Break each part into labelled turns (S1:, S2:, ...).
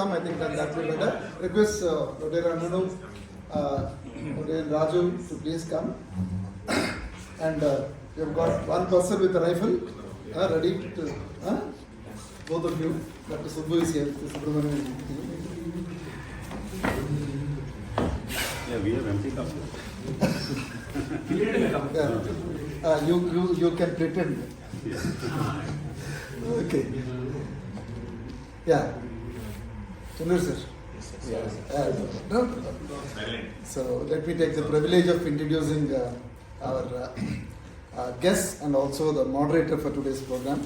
S1: come, I think that will be better. Request Rotarian Anup, Rotarian Raju to please come. And we have got one person with a rifle ready to. Both of you. Dr. Subbu is here. Dr. Subrahmanyam.
S2: Yeah, we have empty cup.
S1: You can pretend. Okay. Yeah. Chandra sir. No? So let me take the privilege of introducing our guest and also the moderator for today's program.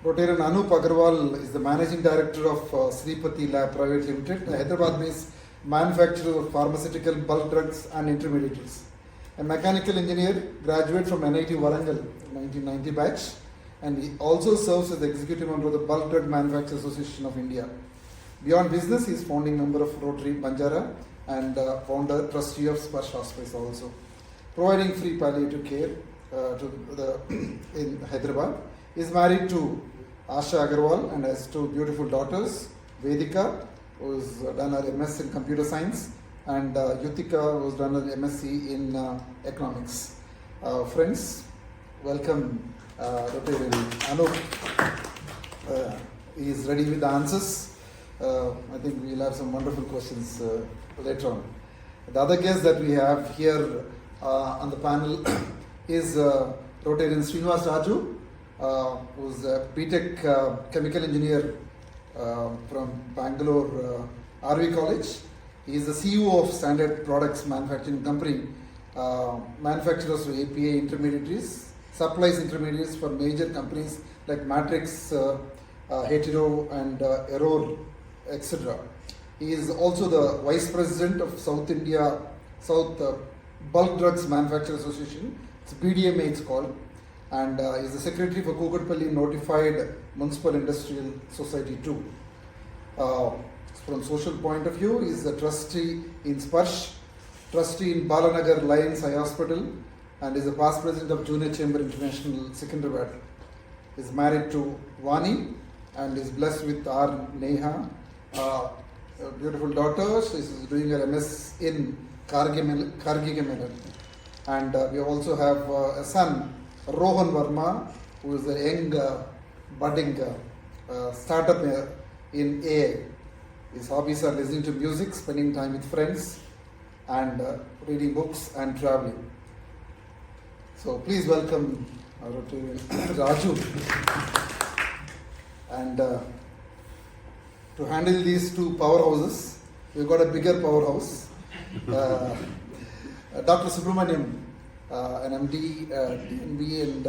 S1: Rotarian Anup Agarwal is the managing director of Sripati Lab Private Limited, a Hyderabad-based manufacturer of pharmaceutical bulk drugs and intermediaries. A mechanical engineer, graduate from NIT Warangal, 1990 batch, and he also serves as the executive member of the Bulk Drug Manufacturers Association of India. Beyond business, he is founding member of Rotary Banjara and founder, trustee of Sparsh Hospice also, providing free palliative care in Hyderabad. He is married to Asha Agarwal and has two beautiful daughters, Vedika, who has done her MS in computer science, and Yutika, who has done her MSc in economics. Friends, welcome Rotarian Anup. He is ready with the answers. I think we will have some wonderful questions later on. The other guest that we have here on the panel is Rotarian Srinivasa Raju, who is a BTech chemical engineer from Bangalore RV College. He is the CEO of Standard Products Manufacturing Company, manufacturers of API intermediaries, supplies intermediaries for major companies like Matrix, Hetero and Error, etc. He is also the Vice President of South Bulk Drugs Manufacturers Association. It's BDMA it's called. And is the Secretary for Kukatpalli Notified Municipal Industrial Society too. From social point of view, he is a trustee in Sparsh, trustee in Balanagar Lions Eye Hospital, and is a past president of Junior Chamber International Secunderabad. He is married to Vani and is blessed with our Neha, a beautiful daughter. She is doing her MS in Kargigamelan. And we also have a son, Rohan Verma, who is a young budding startup in AI. His hobbies are listening to music, spending time with friends, and reading books and traveling. So please welcome Raju. And to handle these two powerhouses, we've got a bigger powerhouse. Dr. Subrahmanyam, an MD, DNB and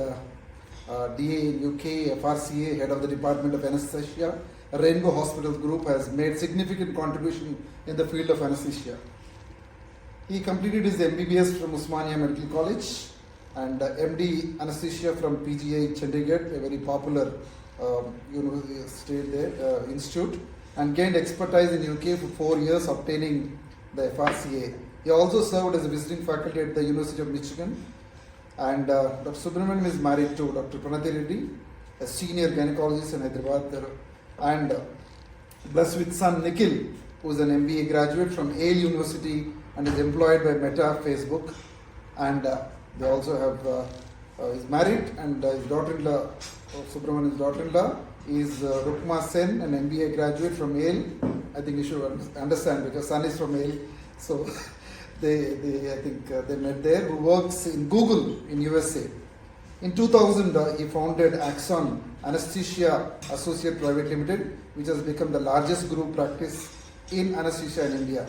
S1: DA in UK, FRCA, head of the Department of Anesthesia, Rainbow Hospitals Group, has made significant contribution in the field of anesthesia. He completed his MBBS from Osmania Medical College and MD Anesthesia from PGI Chandigarh, a very popular university there, institute, and gained expertise in UK for 4 years, obtaining the FRCA. He also served as a visiting faculty at the University of Michigan. And Dr. Subrahmanyam is married to Dr. Pranati Reddy, a senior gynecologist in Hyderabad, and blessed with son Nikhil, who is an MBA graduate from Yale University and is employed by Meta, Facebook. And they also have, is married, and his daughter-in-law, Subrahmanyam's daughter-in-law, is Rukma Sen, an MBA graduate from Yale. I think you should understand because son is from Yale. So they met there, who works in Google in USA. In 2000, he founded Axon Anesthesia Associate Private Limited, which has become the largest group practice in anesthesia in India.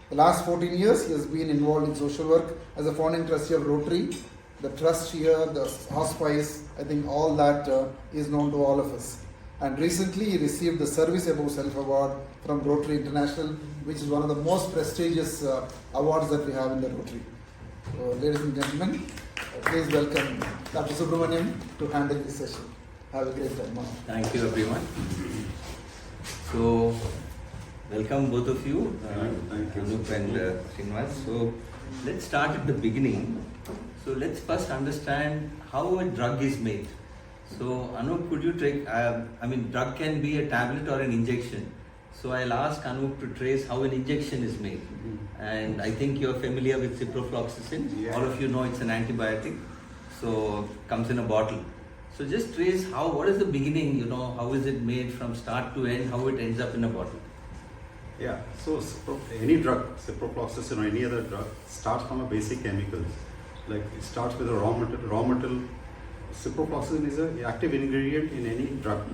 S1: The last 14 years, he has been involved in social work as a founding trustee of Rotary, the trust here, the hospice. I think all that is known to all of us. And recently, he received the Service Above Self Award from Rotary International, which is one of the most prestigious awards that we have in the Rotary. So, ladies and gentlemen, please welcome Dr. Subrahmanyam to handle this session. Have a great time.
S3: Thank you, everyone. So, welcome both of you, Anup and Srinivasa. So, let's start at the beginning. So, let's first understand how a drug is made. So Anup, could you take, drug can be a tablet or an injection. So I'll ask Anup to trace how an injection is made. And I think you're familiar with ciprofloxacin.
S2: Yeah.
S3: All of you know it's an antibiotic. So comes in a bottle. So just trace what is the beginning, how is it made from start to end, how it ends up in a bottle.
S2: Yeah, so any drug, ciprofloxacin or any other drug, starts from a basic chemicals. Like it starts with a raw material. Ciprofloxacin is an active ingredient in any drug.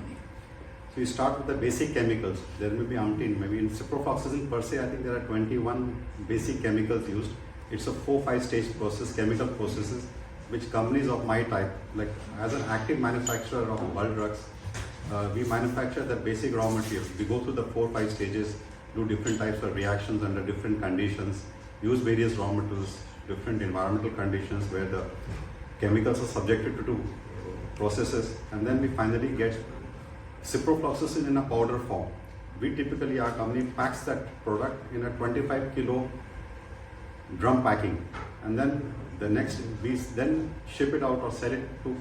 S2: So you start with the basic chemicals. There may be umpteen, maybe in ciprofloxacin per se, I think there are 21 basic chemicals used. It's a 4-5 stage process, chemical processes, which companies of my type, like as an active manufacturer of bulk drugs, we manufacture the basic raw material. We go through the 4-5 stages, do different types of reactions under different conditions, use various raw materials, different environmental conditions where the chemicals are subjected to processes, and then we finally get ciprofloxacin in a powder form. We typically, our company packs that product in a 25 kilo drum packing, and then we then ship it out or sell it to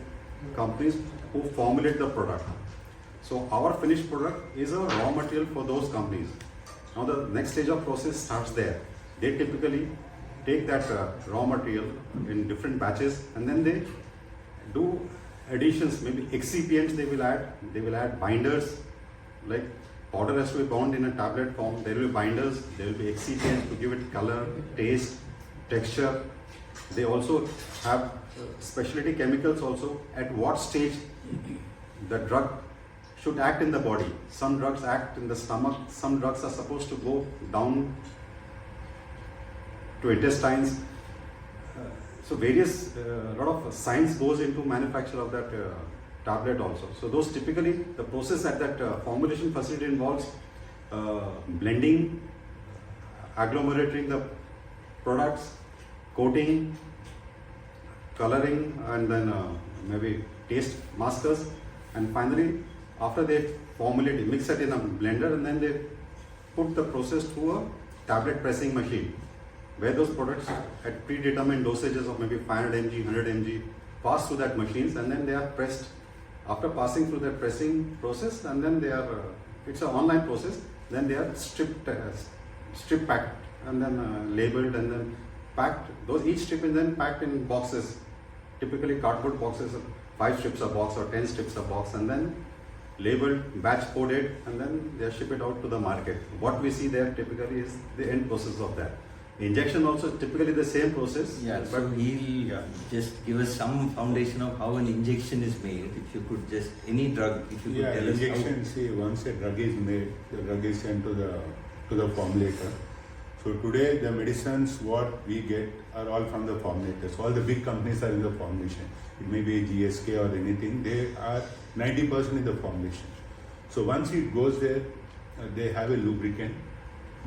S2: companies who formulate the product. So our finished product is a raw material for those companies. Now the next stage of process starts there. They typically take that raw material in different batches, and then they do additions, maybe excipients they will add binders, like powder has to be bound in a tablet form, there will be binders, there will be excipients to give it color, taste, texture. They also have specialty chemicals also, at what stage the drug should act in the body. Some drugs act in the stomach, some drugs are supposed to go down to intestines. So various, lot of science goes into manufacture of that tablet also. So those typically, the process at that formulation facility involves blending, agglomerating the products, coating, coloring, and then maybe taste maskers, and finally after they formulate it, mix it in a blender, and then they put the process through a tablet pressing machine, where those products at predetermined dosages of maybe 500 mg, 100 mg pass through that machines, and then they are pressed. After passing through that pressing process, and then they are, it's an online process, then they are strip packed, and then labeled, and then packed. Each strip is then packed in boxes, typically cardboard boxes, 5 strips a box or 10 strips a box, and then labeled, batch coded, and then they ship it out to the market. What we see there typically is the end process of that. Injection also typically the same process.
S3: Yeah, but so he'll just give us some foundation of how an injection is made. If you could just, any drug, if you could tell us.
S4: Injection, see, once a drug is made, the drug is sent to the formulator. So today the medicines what we get are all from the formulators. All the big companies are in the formulation. It may be GSK or anything, they are 90% in the formulation. So once it goes there, they have a lubricant,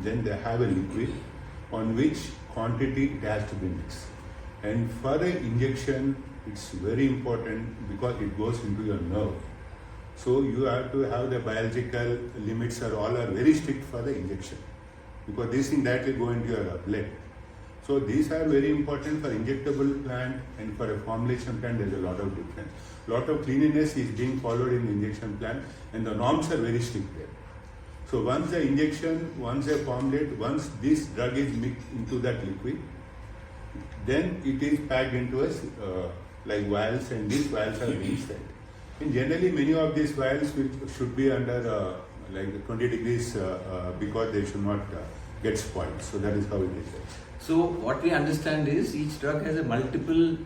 S4: then they have a liquid on which quantity it has to be mixed. And for the injection, it's very important because it goes into your nerve. So you have to have the biological limits are very strict for the injection, because these things directly go into your blood. So these are very important for injectable plant, and for a formulation plant there's a lot of difference. Lot of cleanliness is being followed in the injection plant, and the norms are very strict there. So once the injection, once a formulate, once this drug is mixed into that liquid, then it is packed into a like vials, and these vials are being set. And generally many of these vials should be under like 20 degrees because they should not get spoiled. So that is how it is.
S3: So what we understand is each drug has a multiple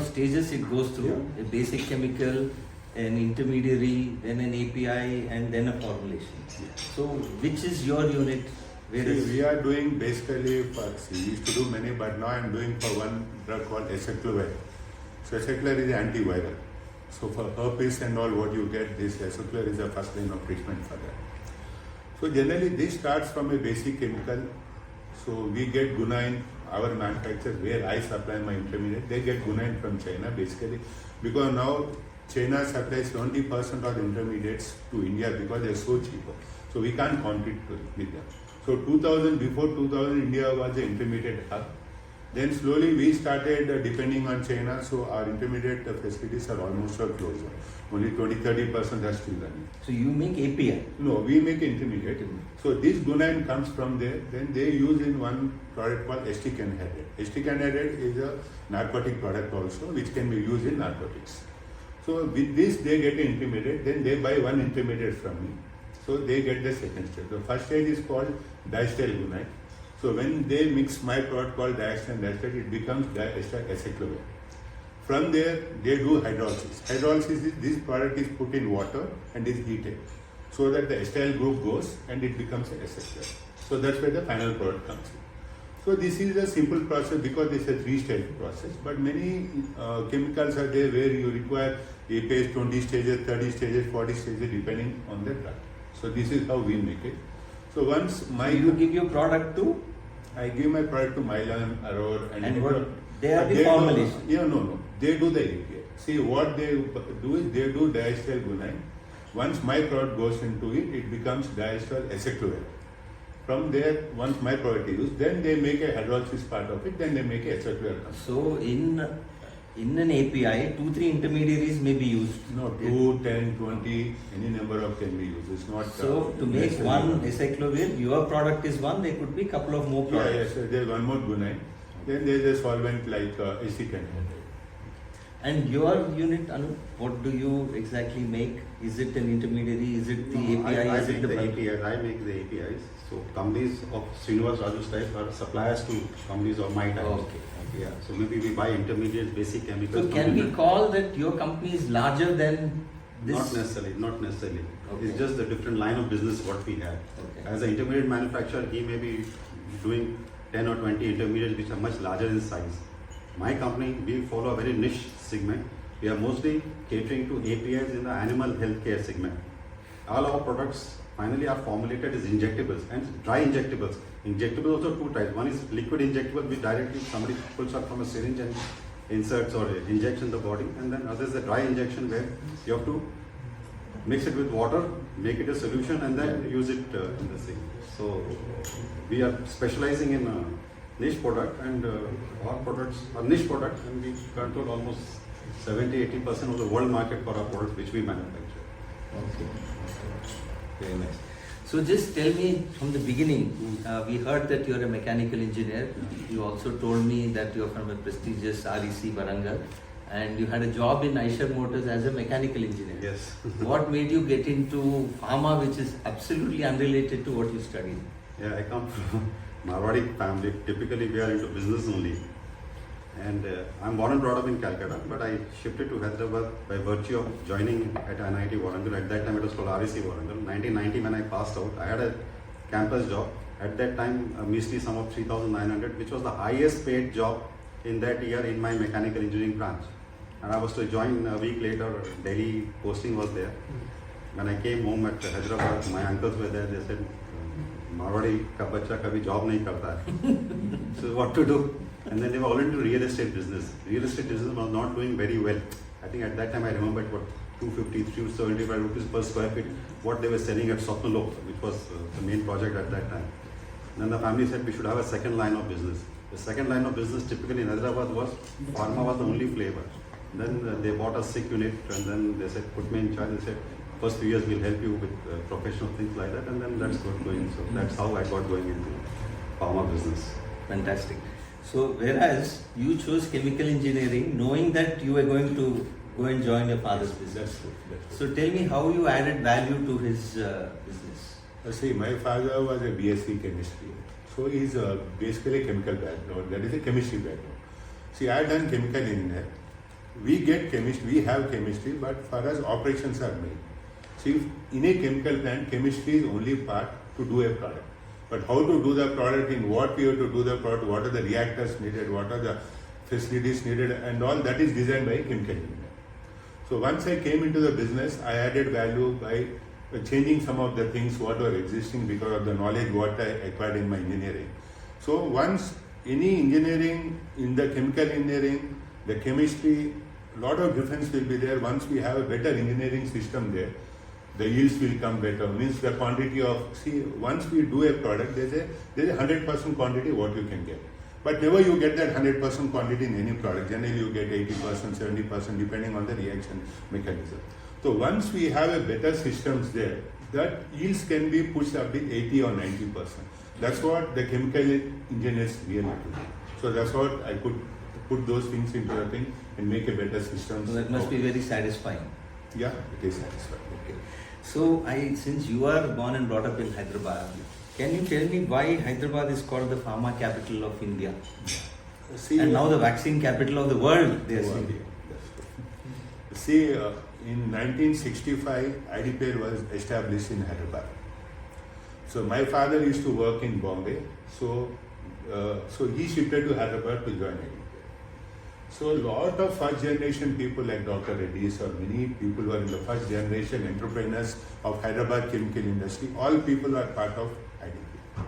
S3: stages it goes through. Yeah. A basic chemical, an intermediary, then an API, and then a formulation. Yeah. So which is your unit?
S4: We are doing basically we used to do many, but now I am doing for one drug called aceclovir. So aceclovir is antiviral. So for herpes and all what you get, this aceclovir is the first line of treatment for that. So generally this starts from a basic chemical. So we get guanine, our manufacturer where I supply my intermediate, they get guanine from China basically, because now China supplies 20% of the intermediates to India because they are so cheaper. So we can't compete with them. So before 2000, India was the intermediate hub, Then slowly we started depending on China, so our intermediate facilities are almost all closed. Only 20-30% are still running.
S3: So you make API?
S4: No, we make intermediate. So this guanine comes from there. Then they use in one product called acetic anhydride. Acetic anhydride is a narcotic product also, which can be used in narcotics. So with this they get an intermediate. Then they buy one intermediate from me. So they get the second stage. The first stage is called diacetyl guanine. So when they mix my product called diacetyl and diacetyl, it becomes diacetyl aceclovir. From there, they do hydrolysis. Hydrolysis is this product is put in water and is heated, so that the acetyl group goes and it becomes an aceclovir. So that's where the final product comes in. So this is a simple process because it's a 3-stage process. But many chemicals are there where you require APIs 20 stages, 30 stages, 40 stages, depending on the drug. So this is how we make it. So once
S3: You give your product to?
S4: I give my product to Mylan, Agarwal,
S3: And what they are the formulation?
S4: No. They do the API. See, what they do is they do diacetyl guanine. Once my product goes into it, it becomes diacetyl aceclovir. From there, once my product is used, then they make a hydrolysis part of it, then they make a aceclovir.
S3: So in an API, 2-3 intermediaries may be used.
S4: No, 2, 10, 20, any number of can be used. It's not.
S3: So to make one aceclovir, your product is one, there could be a couple of more products.
S4: Yes, there's one more guanine. Then there's a solvent like acetic anhydride.
S3: And your unit, Anup, what do you exactly make? Is it an intermediary? Is it the API?
S2: I
S3: is it
S2: make the APIs. I make the APIs. So companies of Srinivasa, Raju's type are suppliers to companies of my type.
S3: Okay.
S2: Yeah. So maybe we buy intermediates, basic chemicals.
S3: So can we call that your company is larger than this?
S2: Not necessarily. Not necessarily.
S3: Okay.
S2: It's just the different line of business what we have.
S3: Okay.
S2: As an intermediate manufacturer, he may be doing 10 or 20 intermediates which are much larger in size. My company, we follow a very niche segment. We are mostly catering to APIs in the animal healthcare segment. All our products finally are formulated as injectables and dry injectables. Injectables also 2 types. One is liquid injectable, which directly somebody pulls out from a syringe and inserts or injects in the body. And then other is the dry injection where you have to mix it with water, make it a solution, and then use it in the thing. So we are specializing in a niche product, and our products are niche product, and we control almost 70-80% of the world market for our products which we manufacture.
S3: Okay. Very nice. So just tell me from the beginning, we heard that you're a mechanical engineer. You also told me that you're from a prestigious REC Warangal, and you had a job in Eicher Motors as a mechanical engineer.
S2: Yes.
S3: What made you get into pharma, which is absolutely unrelated to what you studied?
S2: Yeah, I come from Marwadi family. Typically, we are into business only. And I'm born and brought up in Calcutta, but I shifted to Hyderabad by virtue of joining at NIT Warangal. At that time, it was called REC Warangal. 1990, when I passed out, I had a campus job. At that time, a measly sum of 3,900, which was the highest paid job in that year in my mechanical engineering branch. And I was to join a week later. Delhi posting was there. When I came home at Hyderabad, my uncles were there. They said, "Marwadi ka bacha kabhi job nahi karta hai." So what to do? And then they were all into real estate business. Real estate business was not doing very well. I think at that time I remember it was 250, 375 rupees per square feet. What they were selling at Sopnalo, which was the main project at that time. Then the family said we should have a second line of business. The second line of business typically in Hyderabad was pharma was the only flavor. Then they bought a sick unit, and then they said put me in charge. They said first few years we'll help you with professional things like that, and then that's got going. So that's how I got going into pharma business.
S3: Fantastic. So whereas you chose chemical engineering knowing that you were going to go and join your father's business.
S4: That's
S3: So tell me how you added value to his business.
S4: See, my father was a BSc chemistry. So he's basically a chemical background, that is a chemistry background. See, I have done chemical engineering. We get chemistry, we have chemistry, but for us operations are made. See, in a chemical plant, chemistry is only part to do a product. But how to do the product, in what we have to do the product, what are the reactors needed, what are the facilities needed, and all that is designed by a chemical engineer. So once I came into the business, I added value by changing some of the things what were existing because of the knowledge what I acquired in my engineering. So once any engineering, in the chemical engineering, the chemistry, lot of difference will be there. Once we have a better engineering system there, the yields will come better. Means the quantity of, see, once we do a product, there's a 100% quantity what you can get. But never you get that 100% quantity in any product. Generally you get 80%, 70% depending on the reaction mechanism. So once we have a better systems there, that yields can be pushed up with 80 or 90%. That's what the chemical engineers really do. So that's what I could put those things into a thing and make a better system.
S3: So that must be very satisfying.
S4: Yeah, it is satisfying.
S3: Okay. So since you are born and brought up in Hyderabad, can you tell me why Hyderabad is called the pharma capital of India?
S4: See,
S3: And now the vaccine capital of the world, they are saying.
S4: See, in 1965, IDPL was established in Hyderabad. So my father used to work in Bombay, so he shifted to Hyderabad to join IDPL. So a lot of first generation people like Dr. Reddy's or many people who are in the first generation entrepreneurs of Hyderabad chemical industry, all people are part of IDPL.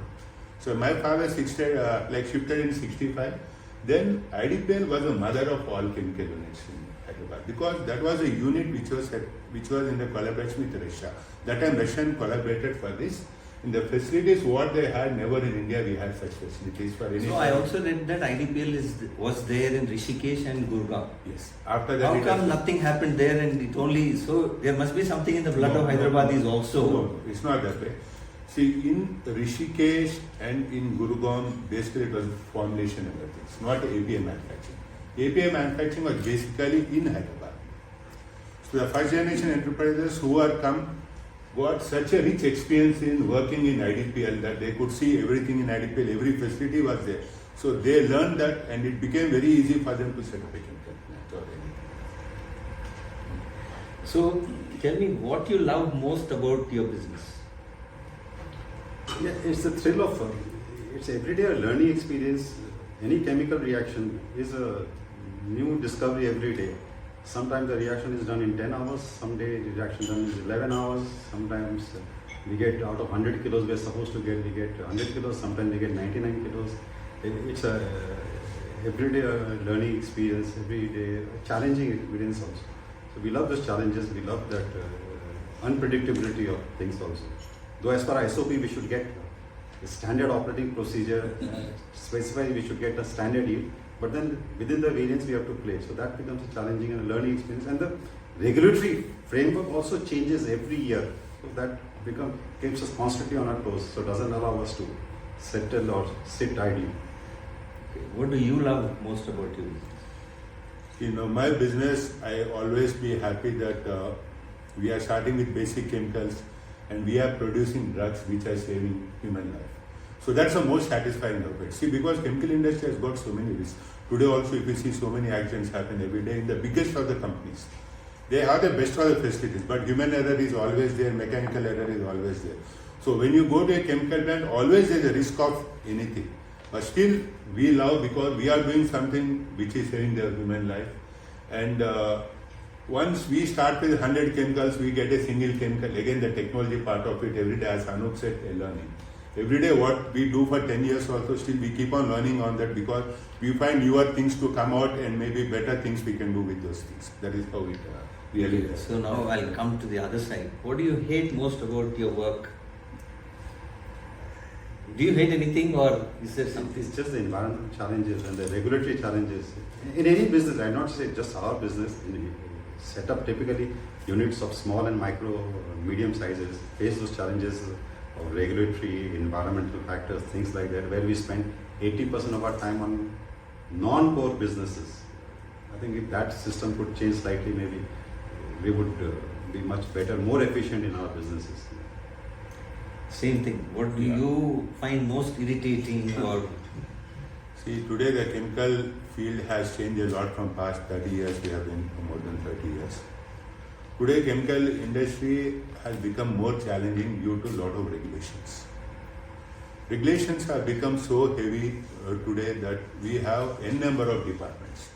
S4: So my father shifted in 65. Then IDPL was the mother of all chemical units in Hyderabad because that was a unit which was in the collaboration with Russia. That time Russian collaborated for this. In the facilities what they had, never in India we had such facilities for any.
S3: So I also read that IDPL was there in Rishikesh and Gurgaon.
S4: Yes. After that,
S3: how come nothing happened there and it only, so there must be something in the blood of Hyderabadis also.
S4: No, it's not that way. See, in Rishikesh and in Gurgaon, basically it was formulation and everything. It's not API manufacturing. API manufacturing was basically in Hyderabad. So the first generation enterprises who are come got such a rich experience in working in IDPL that they could see everything in IDPL, every facility was there. So they learned that and it became very easy for them to set up a chemical plant or anything.
S3: So tell me what you love most about your business.
S2: Yeah, it's the thrill of it's everyday learning experience. Any chemical reaction is a new discovery every day. Sometimes the reaction is done in 10 hours, some day the reaction done in 11 hours, sometimes we get out of 100 kilos we're supposed to get, we get 100 kilos, sometimes we get 99 kilos. It's a everyday learning experience, every day challenging experience also. So we love those challenges, we love that unpredictability of things also. Though as per SOP we should get a standard operating procedure, specified we should get a standard yield. But then within the variance we have to play. So that becomes a challenging and a learning experience. And the regulatory framework also changes every year. So that keeps us constantly on our toes. So it doesn't allow us to settle or sit idly.
S3: Okay. What do you love most about your business?
S4: You know, my business, I always be happy that we are starting with basic chemicals and we are producing drugs which are saving human life. So that's the most satisfying of it. See, because chemical industry has got so many risks. Today also, if you see so many accidents happen every day in the biggest of the companies, they have the best of the facilities, but human error is always there, mechanical error is always there. So when you go to a chemical plant, always there is a risk of anything. But still, we love because we are doing something which is saving their human life. And once we start with 100 chemicals, we get a single chemical. Again, the technology part of it, every day, as Anup said, a learning. Every day what we do for 10 years also, still we keep on learning on that because we find newer things to come out and maybe better things we can do with those things. That is how it really is.
S3: So now I'll come to the other side. What do you hate most about your work? Do you hate anything or is there something?
S2: It's just the environmental challenges and the regulatory challenges. In any business, I not say just our business, set up typically units of small and micro, medium sizes, face those challenges of regulatory, environmental factors, things like that, where we spend 80% of our time on non-core businesses. I think if that system could change slightly, maybe we would be much better, more efficient in our businesses.
S3: Same thing. What do you find most irritating or?
S4: See, today the chemical field has changed a lot from past 30 years. We have been for more than 30 years. Today, chemical industry has become more challenging due to a lot of regulations. Regulations have become so heavy today that we have n number of departments.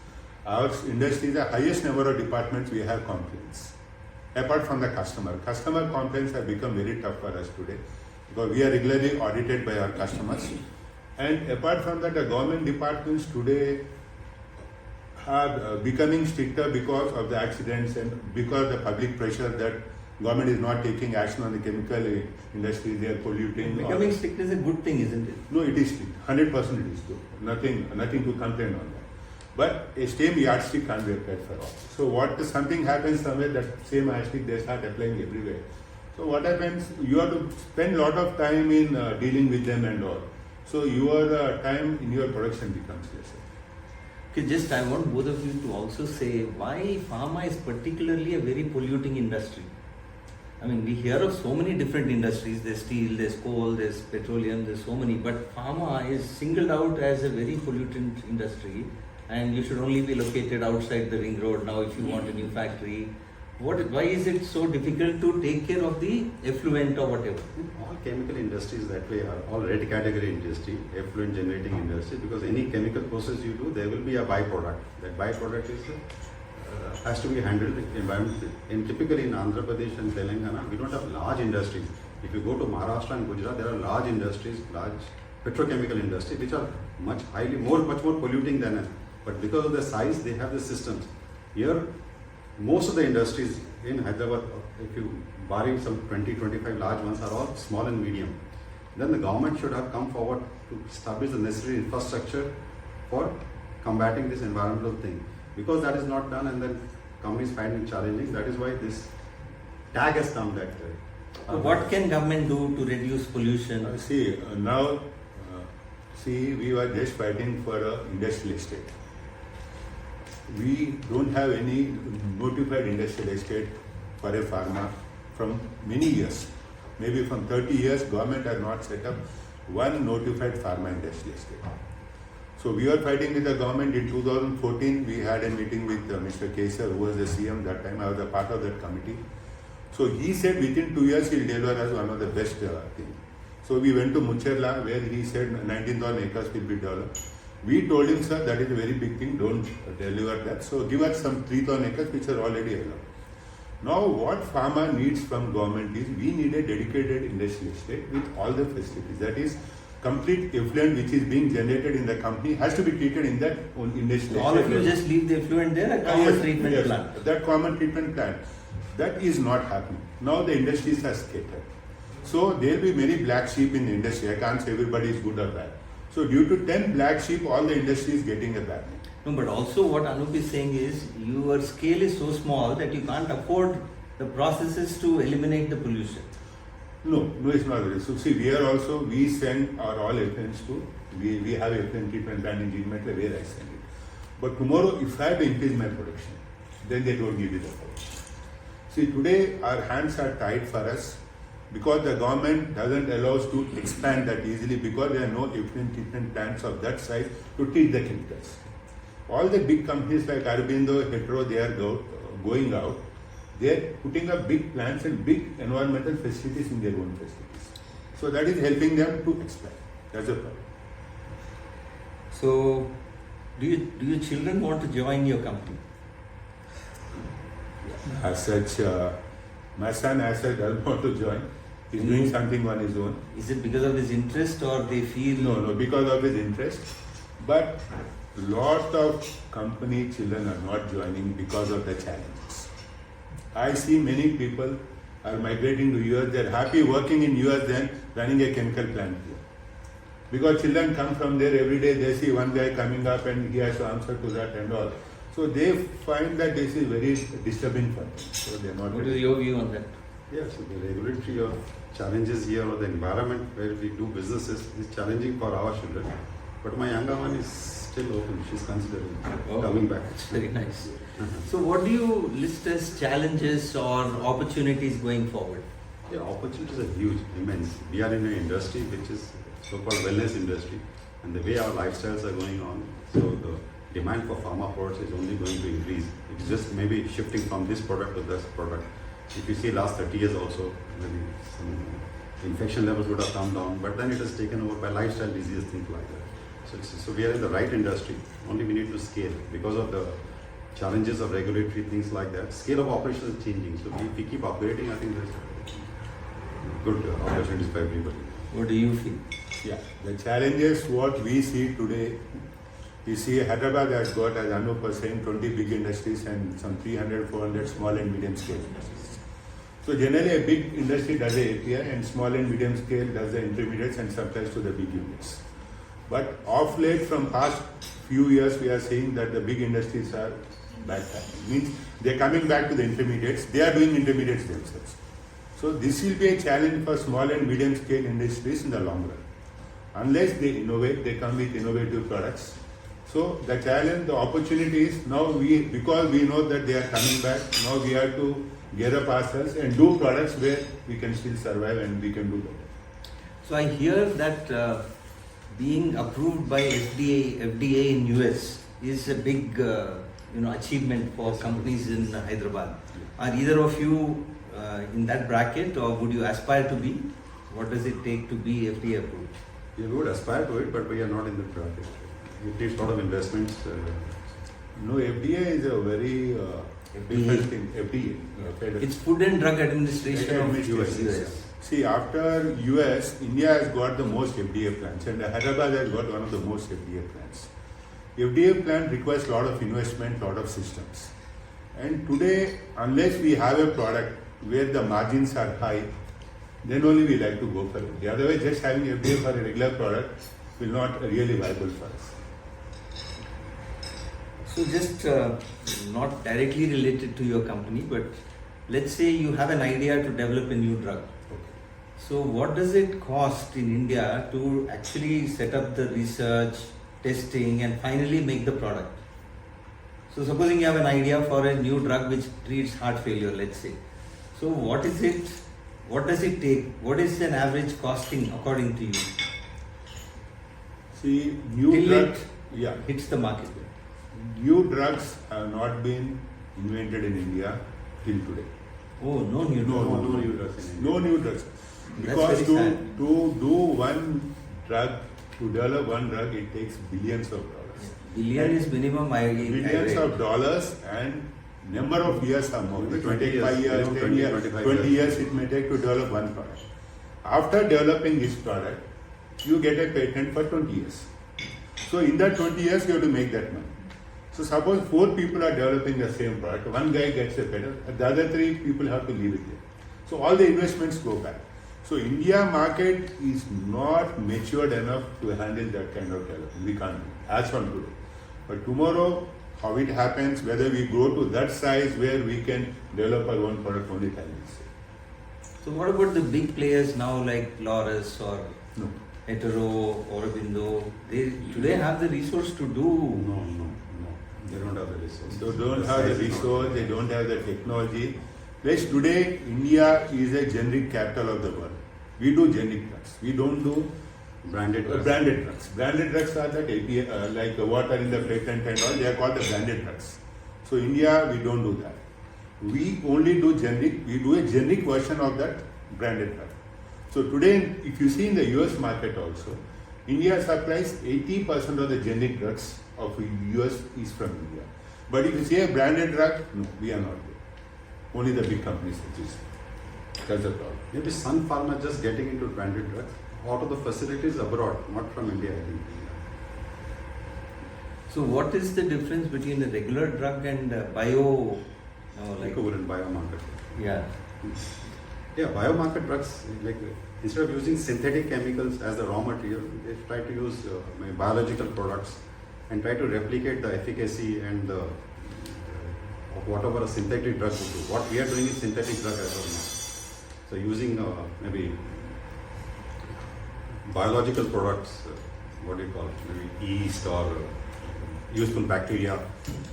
S4: Our industry, the highest number of departments, we have complaints. Apart from the customer complaints have become very tough for us today because we are regularly audited by our customers. And apart from that, the government departments today are becoming stricter because of the accidents and because of the public pressure that government is not taking action on the chemical industry, they are polluting.
S3: Becoming strict is a good thing, isn't it?
S4: No, it is strict. 100% it is good. Nothing to complain on that. But a same yardstick can't be applied for all. So what something happens somewhere, that same yardstick they start applying everywhere. So what happens? You have to spend a lot of time in dealing with them and all. So your time in your production becomes lesser.
S3: Okay, just I want both of you to also say why pharma is particularly a very polluting industry. I mean, we hear of so many different industries. There's steel, there's coal, there's petroleum, there's so many. But pharma is singled out as a very pollutant industry, and you should only be located outside the ring road now if you want a new factory. Why is it so difficult to take care of the effluent or whatever?
S2: All chemical industries that way are all red category industry, effluent generating industry, because any chemical process you do, there will be a byproduct. That byproduct is has to be handled environmentally. And typically in Andhra Pradesh and Telangana, we don't have large industries. If you go to Maharashtra and Gujarat, there are large industries, large petrochemical industry, which are much more polluting than us. But because of their size, they have the systems. Here, most of the industries in Hyderabad, if you barring some 20-25 large ones, are all small and medium. Then the government should have come forward to establish the necessary infrastructure for combating this environmental thing. Because that is not done, and then companies find it challenging. That is why this tag has come that way.
S3: What can government do to reduce pollution?
S4: We were just fighting for an industrial estate. We don't have any notified industrial estate for a pharma from many years. Maybe from 30 years, government has not set up one notified pharma industrial estate. So we were fighting with the government. In 2014, we had a meeting with Mr. Kesar, who was the CM that time. I was a part of that committee. So he said within 2 years he will deliver us one of the best things. So we went to Mucherla, where he said 19,000 acres will be developed. We told him, sir, that is a very big thing, don't deliver that. So give us some 3,000 acres which are already allowed. Now what pharma needs from government is, we need a dedicated industrial estate with all the facilities. That is, complete effluent which is being generated in the company has to be treated in that industrial estate.
S3: All of you just leave the effluent there, a common treatment plant.
S4: That common treatment plant. That is not happening. Now the industries are scattered. So there will be many black sheep in the industry. I can't say everybody is good or bad. So due to 10 black sheep, all the industry is getting a bad name.
S3: No, but also what Anup is saying is, your scale is so small that you can't afford the processes to eliminate the pollution.
S4: No, it's not really. So see, we send our all effluents to, we have effluent treatment plant in Jeemetla where I send it. But tomorrow, if I have to increase my production, then they don't give you the power. See, today our hands are tied for us because the government doesn't allow us to expand that easily, because there are no effluent treatment plants of that size to treat the chemicals. All the big companies like Aurobindo, Hetero, they are going out. They are putting up big plants and big environmental facilities in their own facilities. So that is helping them to expand. That's the problem.
S3: So, do your children want to join your company?
S4: As such, my son doesn't want to join. He's doing something on his own.
S3: Is it because of his interest, or they feel?
S4: No, because of his interest. But lot of company children are not joining because of the challenges. I see many people are migrating to US. They're happy working in US than running a chemical plant here. Because children come from there every day, they see one guy coming up and he has to answer to that and all. So they find that this is very disturbing for them. So they're not.
S3: What is your view on that?
S2: Yes, so the regulatory or challenges here, or the environment where we do businesses, is challenging for our children. But my younger one is still open. She's considering coming back.
S3: Very nice. So what do you list as challenges or opportunities going forward?
S2: Yeah, opportunities are huge, immense. We are in an industry which is so-called wellness industry, and the way our lifestyles are going on, so the demand for pharma products is only going to increase. It's just maybe shifting from this product to this product. If you see last 30 years also, maybe some infection levels would have come down, but then it is taken over by lifestyle diseases, things like that. So we are in the right industry, only we need to scale. Because of the challenges of regulatory things like that, scale of operations is changing. So if we keep upgrading, I think there's good opportunities for everybody.
S3: What do you feel?
S4: Yeah, the challenges what we see today, you see Hyderabad has got, as Anup was saying, 20 big industries and some 300, 400 small and medium scale industries. So generally a big industry does the API and small and medium scale does the intermediates and supplies to the big units. But of late from past few years we are seeing that the big industries are backtracking. Means they are coming back to the intermediates, they are doing intermediates themselves. So this will be a challenge for small and medium scale industries in the long run. Unless they innovate, they come with innovative products. So the challenge, the opportunity is now because we know that they are coming back, now we have to gear up ourselves and do products where we can still survive and we can do better.
S3: So I hear that being approved by FDA in US is a big achievement for companies in Hyderabad. Are either of you in that bracket, or would you aspire to be? What does it take to be FDA approved?
S2: We would aspire to it, but we are not in the bracket. It takes a lot of investments.
S4: No, FDA is a very different thing. FDA. Federal.
S3: It's Food and Drug Administration of
S4: Administration.
S3: US.
S4: See, after US, India has got the most FDA plants and Hyderabad has got one of the most FDA plants. FDA plant requires a lot of investment, lot of systems. And today, unless we have a product where the margins are high, then only we like to go for it. The other way, just having FDA for a regular product will not really viable for us.
S3: So just not directly related to your company, but let's say you have an idea to develop a new drug.
S4: Okay.
S3: So what does it cost in India to actually set up the research, testing, and finally make the product? So supposing you have an idea for a new drug which treats heart failure, let's say. So what is it? What does it take? What is an average costing according to you?
S4: See, new
S3: Till
S4: drugs,
S3: it hits the market.
S4: new drugs have not been invented in India till today.
S3: Oh, no new drug.
S2: No new drugs in India.
S4: No new drugs.
S3: That's
S4: Because
S3: very sad.
S4: to do one drug, to develop one drug, it takes billions of dollars.
S3: Billion is minimum.
S4: Billions of dollars and number of years are more.
S2: Maybe
S4: 25
S2: years,
S4: years,
S2: minimum
S4: 10 years,
S2: 25
S4: 20
S2: years.
S4: years it may take to develop one product. After developing this product, you get a patent for 20 years. So in that 20 years, you have to make that money. So suppose 4 people are developing the same product, one guy gets a patent, the other 3 people have to leave it there. So all the investments go back. So India market is not matured enough to handle that kind of development. We can't do it, as on today. But tomorrow, how it happens, whether we grow to that size where we can develop our own product, only time will say.
S3: So what about the big players now like Laurus or
S4: No.
S3: Hetero, Aurobindo? Do they have the resource to do?
S2: No. They don't have the resources.
S4: They don't have the resource, they don't have the technology. Plus today, India is a generic capital of the world. We do generic drugs. We don't do
S2: Branded drugs.
S4: branded drugs. Branded drugs are that API, like what are in the patent and all, they are called the branded drugs. So India, we don't do that. We only do generic, we do a generic version of that branded drug. So today, if you see in the US market also, India supplies 80% of the generic drugs of US is from India. But if you say a branded drug, no, we are not there. Only the big companies which is. That's the problem.
S2: Maybe Sun Pharma just getting into branded drugs out of the facilities abroad, not from India, I think.
S3: So what is the difference between a regular drug and bio?
S2: Equivalent biomarker.
S3: Yeah.
S2: Yeah, biomarker drugs, like instead of using synthetic chemicals as the raw material, they try to use biological products and try to replicate the efficacy and the of whatever a synthetic drug would do. What we are doing is synthetic drug as of now. So using maybe biological products, what do you call it? Maybe yeast or useful bacteria,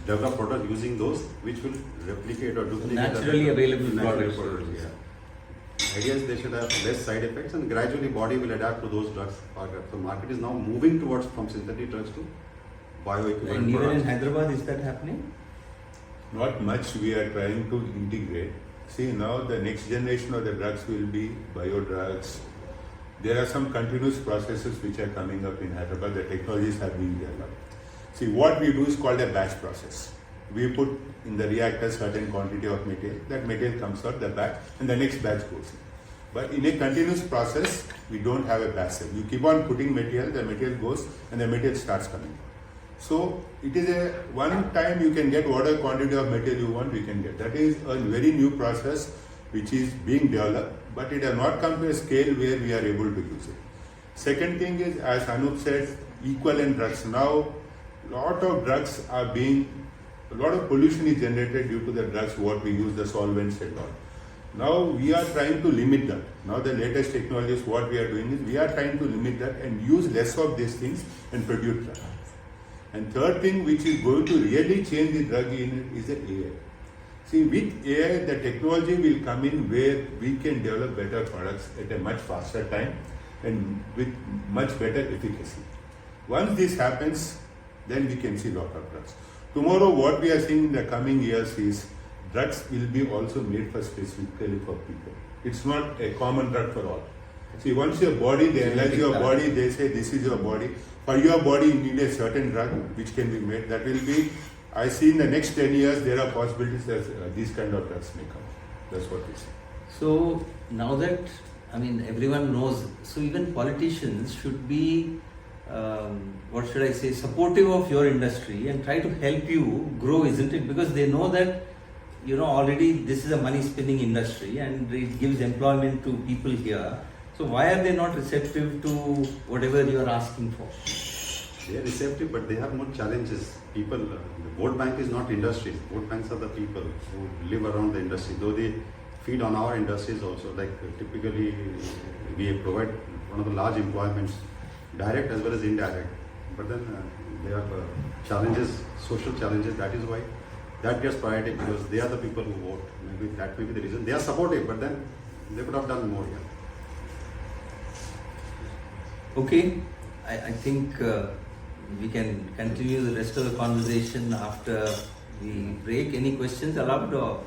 S2: develop product using those which will replicate or duplicate
S3: Naturally available
S2: natural
S3: products.
S2: Yeah. Idea is they should have less side effects and gradually body will adapt to those drugs. So market is now moving towards from synthetic drugs to bioequivalent
S3: And even
S2: products.
S3: in Hyderabad, is that happening?
S4: Not much we are trying to integrate. See, now the next generation of the drugs will be bio-drugs. There are some continuous processes which are coming up in Hyderabad. The technologies are being developed. See, what we do is called a batch process. We put in the reactor certain quantity of material. That material comes out the batch and the next batch goes in. But in a continuous process, we don't have a batch cell. You keep on putting material, the material goes and the material starts coming out. So it is a one time you can get whatever quantity of material you want, we can get. That is a very new process which is being developed, but it has not come to a scale where we are able to use it. Second thing is, as Anup said, equivalent drugs. Now, lot of drugs are being, a lot of pollution is generated due to the drugs what we use, the solvents and all. Now we are trying to limit that. Now the latest technologies, what we are doing is we are trying to limit that and use less of these things and produce drugs. And third thing which is going to really change the drug in is the AI. See, with AI, the technology will come in where we can develop better products at a much faster time and with much better efficacy. Once this happens, then we can see lot of drugs. Tomorrow, what we are seeing in the coming years is drugs will be also made for specifically for people. It's not a common drug for all. See, once your body, they analyze your body, they say this is your body. For your body, you need a certain drug which can be made. That will be, I see in the next 10 years, there are possibilities that these kind of drugs may come. That's what we say.
S3: So now that, I mean, everyone knows, so even politicians should be, what should I say, supportive of your industry and try to help you grow, isn't it? Because they know that, you know, already this is a money spinning industry and it gives employment to people here. So why are they not receptive to whatever you are asking for?
S2: They are receptive, but they have more challenges. People, the vote bank is not industries. Vote banks are the people who live around the industry. Though they feed on our industries also. Like typically, we provide one of the large employments, direct as well as indirect. But then there are challenges, social challenges. That is why that gets priority, because they are the people who vote. Maybe that may be the reason. They are supportive, but then they could have done more here.
S3: Okay, I think we can continue the rest of the conversation after the break. Any questions allowed? Or?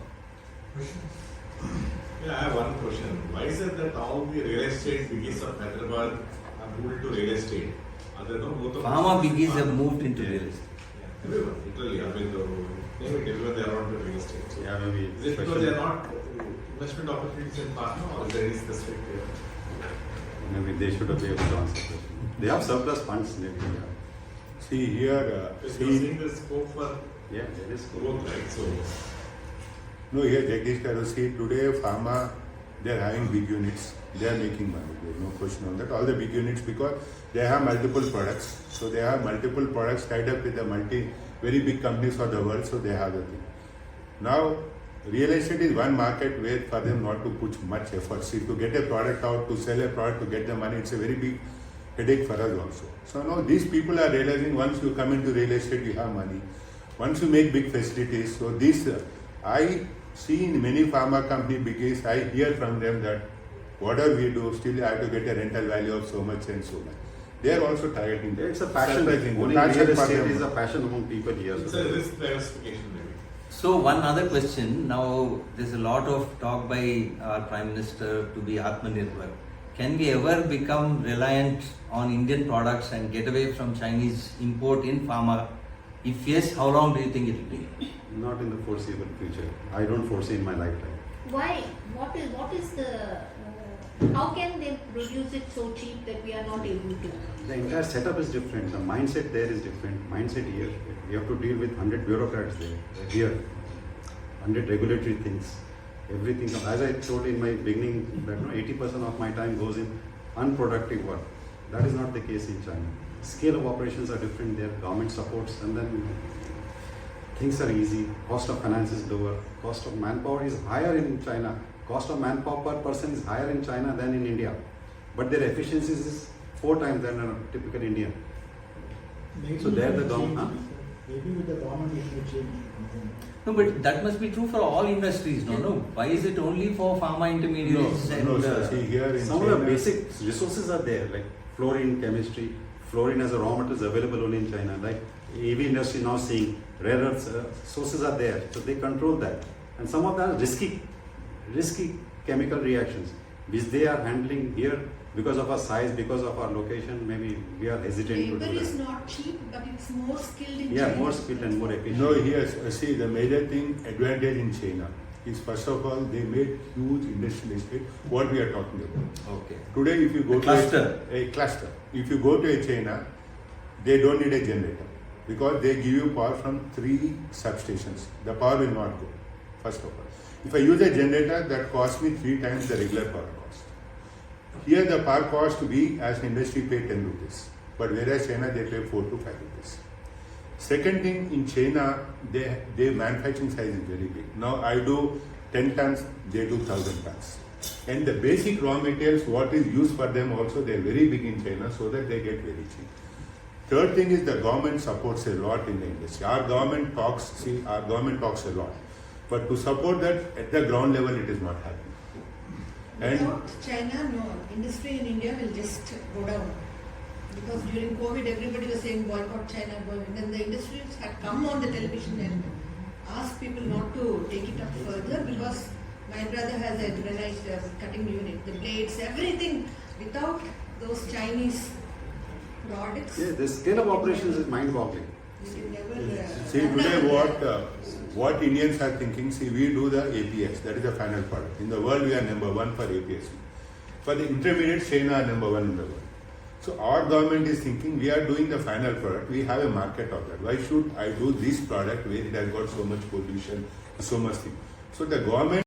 S5: Yeah, I have one question. Why is it that all the real estate biggies of Hyderabad have moved into real estate? Are there no both of
S3: Pharma
S5: them?
S3: biggies have moved into real estate.
S5: Yeah, everyone, literally. I mean, everyone they are not real estate. So
S2: Yeah, maybe.
S5: is it because they are not investment opportunities in pharma, or is there any specific?
S2: Maybe they should have been able to answer the question. They have surplus funds, maybe. Yeah.
S4: See here,
S5: Because you're seeing the scope for
S2: Yeah, there is.
S5: growth, right? So
S4: no, here Jagdish Karu, see today pharma, they are having big units, they are making money, there is no question on that. All the big units, because they have multiple products, so they have multiple products tied up with the very big companies of the world, so they have the thing. Now, real estate is one market where for them not to put much effort. See, to get a product out, to sell a product, to get the money, it's a very big headache for us also. So now these people are realizing once you come into real estate, you have money. Once you make big facilities, so this, I see in many pharma company biggies, I hear from them that whatever we do, still I have to get a rental value of so much and so much. They are also targeting that.
S2: It's a passion.
S4: Surprising.
S2: Owning
S4: Passion
S2: real
S4: for
S2: estate
S4: them.
S2: is a passion among people here.
S5: it's a risk diversification maybe.
S3: So one other question. Now there's a lot of talk by our Prime Minister to be Atmanirbhar. Can we ever become reliant on Indian products and get away from Chinese import in pharma? If yes, how long do you think it will be?
S2: Not in the foreseeable future. I don't foresee in my lifetime.
S6: Why? What is the? How can they produce it so cheap that we are not able to?
S2: The entire setup is different. The mindset there is different. Mindset here. You have to deal with 100 bureaucrats there. Here, 100 regulatory things. Everything. As I told in my beginning, that 80% of my time goes in unproductive work. That is not the case in China. Scale of operations are different there. Government supports, and then things are easy. Cost of finance is lower. Cost of manpower is higher in China. Cost of manpower per person is higher in China than in India. But their efficiencies is 4 times than a typical Indian.
S7: Maybe
S2: So there the government.
S7: Maybe with the government it may change.
S3: No, but that must be true for all industries, no? Why is it only for pharma intermediaries?
S4: No, sir. See here in
S2: Some of the
S4: China,
S2: basic resources are there, like fluorine chemistry. Fluorine as a raw material is available only in China. Like AV industry now seeing rare earth sources are there, so they control that. And some of them are risky chemical reactions, which they are handling here because of our size, because of our location. Maybe we are hesitant to
S6: Labor
S2: do
S6: is
S2: that.
S6: not cheap, but it's more skilled in
S2: Yeah,
S6: China.
S2: more skilled and more efficient.
S4: no, here, see the major thing, advantage in China is first of all, they made huge industrial estate, what we are talking about.
S3: Okay.
S4: Today, if you go
S3: A cluster.
S4: to a cluster, if you go to a China, they don't need a generator because they give you power from 3 substations. The power will not go, first of all. If I use a generator, that costs me 3 times the regular power cost. Here the power cost we as an industry pay 10 rupees, but whereas China they pay 4 to 5 rupees. Second thing, in China, their manufacturing size is very big. Now I do 10 tons, they do 1,000 tons. And the basic raw materials, what is used for them also, they are very big in China, so that they get very cheap. Third thing is the government supports a lot in the industry. Our government talks a lot. But to support that at the ground level, it is not happening. And
S8: Without China, no, industry in India will just go down. Because during COVID, everybody was saying boycott China, boycott. Then the industries had come on the television and asked people not to take it up further because my brother has a granite cutting unit, the blades, everything. Without those Chinese products,
S2: Yeah, the scale of operations is mind-boggling.
S8: we can never.
S4: see today what Indians are thinking, see we do the APS, that is the final product. In the world we are number 1 for APS. For the intermediate, China are number 1 in the world. So our government is thinking we are doing the final product, we have a market of that. Why should I do this product where it has got so much pollution, so much thing? So the government